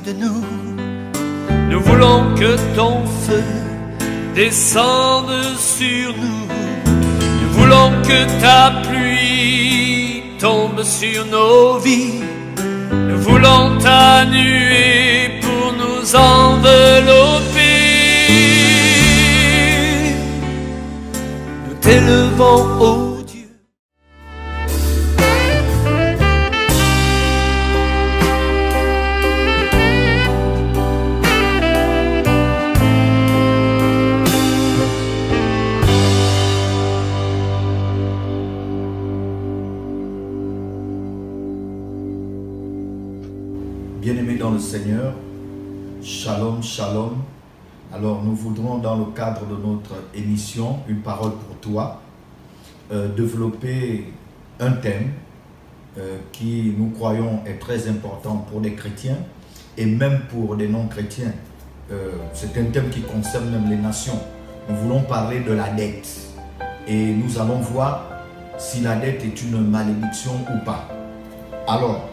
de nous. Nous voulons que ton feu descende sur nous. Nous voulons que ta pluie tombe sur nos vies. Nous voulons ta nuée pour nous envelopper. Nous t'élevons, ô Dieu. Bien-aimés dans le Seigneur, Shalom, Shalom. Alors nous voudrons dans le cadre de notre émission, Une parole pour toi, développer un thème qui nous croyons est très important pour les chrétiens et même pour les non-chrétiens. C'est un thème qui concerne même les nations. Nous voulons parler de la dette et nous allons voir si la dette est une malédiction ou pas. Alors,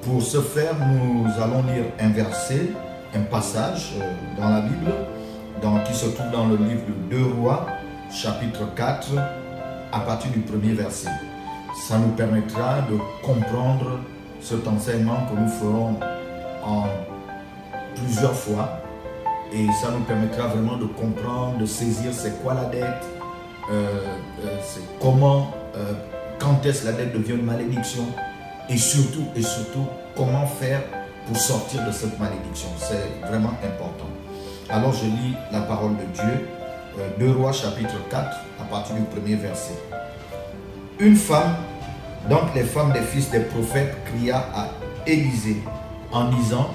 pour ce faire, nous allons lire un verset, un passage dans la Bible, qui se trouve dans le livre de 2 Rois, chapitre 4, à partir du premier verset. Ça nous permettra de comprendre cet enseignement que nous ferons en plusieurs fois. Et ça nous permettra vraiment de comprendre, de saisir c'est quoi la dette, comment, quand est-ce que la dette devient une malédiction. Et surtout, comment faire pour sortir de cette malédiction. C'est vraiment important. Alors, je lis la parole de Dieu, 2 Rois chapitre 4, à partir du premier verset. Une femme, donc les femmes des fils des prophètes, cria à Élisée en disant: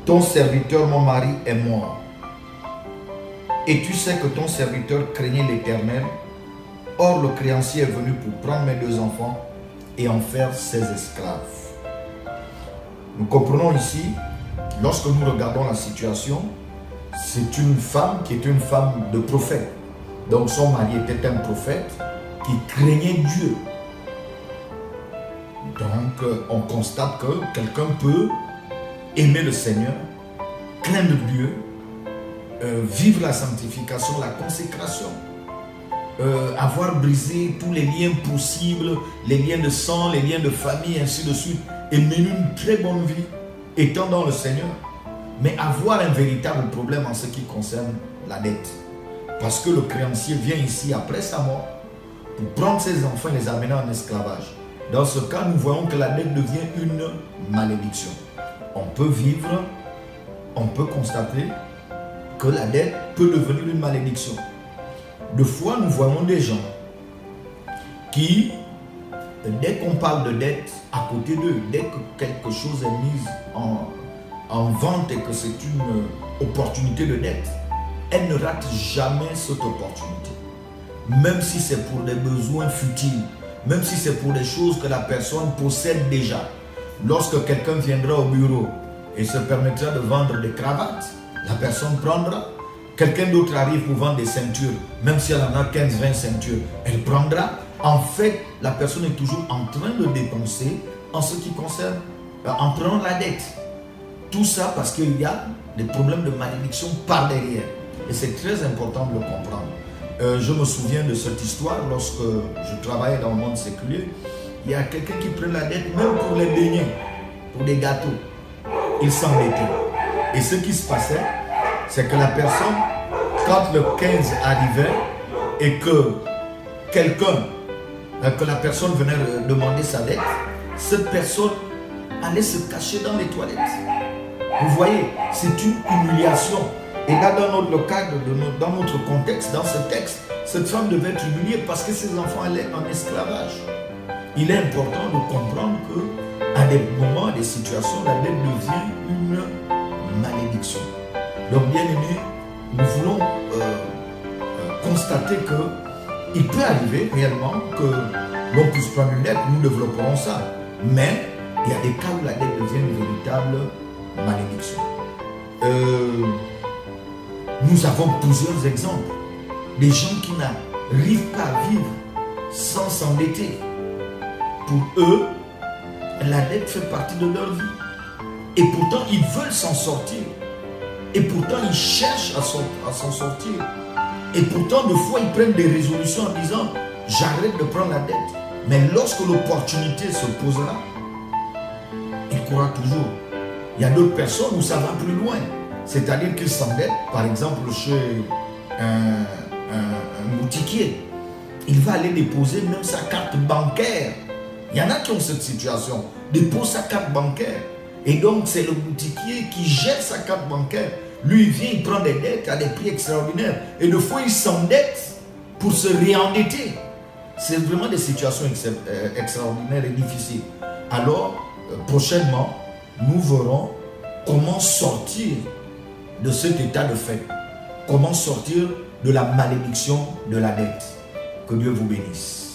ton serviteur, mon mari, est mort. Et tu sais que ton serviteur craignait l'Éternel. Or, le créancier est venu pour prendre mes 2 enfants et en faire ses esclaves. Nous comprenons ici, lorsque nous regardons la situation, c'est une femme qui est une femme de prophète. Donc son mari était un prophète qui craignait Dieu. Donc on constate que quelqu'un peut aimer le Seigneur, craindre Dieu, vivre la sanctification, la consécration, avoir brisé tous les liens possibles, les liens de sang, les liens de famille, ainsi de suite, et mener une très bonne vie, étant dans le Seigneur, mais avoir un véritable problème en ce qui concerne la dette. Parce que le créancier vient ici après sa mort pour prendre ses enfants et les amener en esclavage. Dans ce cas, nous voyons que la dette devient une malédiction. On peut vivre, on peut constater que la dette peut devenir une malédiction. De fois, nous voyons des gens qui, dès qu'on parle de dette, à côté d'eux, dès que quelque chose est mis en vente et que c'est une opportunité de dette, elle ne rate jamais cette opportunité. Même si c'est pour des besoins futiles, même si c'est pour des choses que la personne possède déjà. Lorsque quelqu'un viendra au bureau et se permettra de vendre des cravates, la personne prendra. Quelqu'un d'autre arrive pour vendre des ceintures, même si elle en a 15-20 ceintures, elle prendra. En fait, la personne est toujours en train de dépenser en ce qui concerne, en prenant la dette. Tout ça parce qu'il y a des problèmes de malédiction par derrière. Et c'est très important de le comprendre. Je me souviens de cette histoire lorsque je travaillais dans le monde séculier. Il y a quelqu'un qui prenait la dette même pour les beignets, pour des gâteaux. Il s'endettait. Et ce qui se passait, c'est que la personne, quand le 15 arrivait et que la personne venait demander sa dette, cette personne allait se cacher dans les toilettes. Vous voyez, c'est une humiliation. Et là, dans notre cadre, dans notre contexte, dans ce texte, cette femme devait être humiliée parce que ses enfants allaient en esclavage. Il est important de comprendre qu'à des moments, des situations, la dette devient une malédiction. Donc, bien aimé, nous voulons constater qu'il peut arriver réellement que l'on puisse prendre une dette, nous développerons ça. Mais il y a des cas où la dette devient une véritable malédiction. Nous avons plusieurs exemples. Des gens qui n'arrivent pas à vivre sans s'endetter. Pour eux, la dette fait partie de leur vie. Et pourtant, ils veulent s'en sortir. Et pourtant, ils cherchent à s'en sortir. Et pourtant, des fois, ils prennent des résolutions en disant « J'arrête de prendre la dette ». Mais lorsque l'opportunité se posera, ils courront toujours. Il y a d'autres personnes où ça va plus loin. C'est-à-dire qu'ils s'endettent, par exemple, chez un boutiquier. Il va aller déposer même sa carte bancaire. Il y en a qui ont cette situation. Dépose sa carte bancaire. Et donc, c'est le boutiquier qui gère sa carte bancaire. Lui, il vient, il prend des dettes à des prix extraordinaires. Et des fois, il s'endette pour se réendetter. C'est vraiment des situations extraordinaires et difficiles. Alors, prochainement, nous verrons comment sortir de cet état de fait. Comment sortir de la malédiction de la dette. Que Dieu vous bénisse.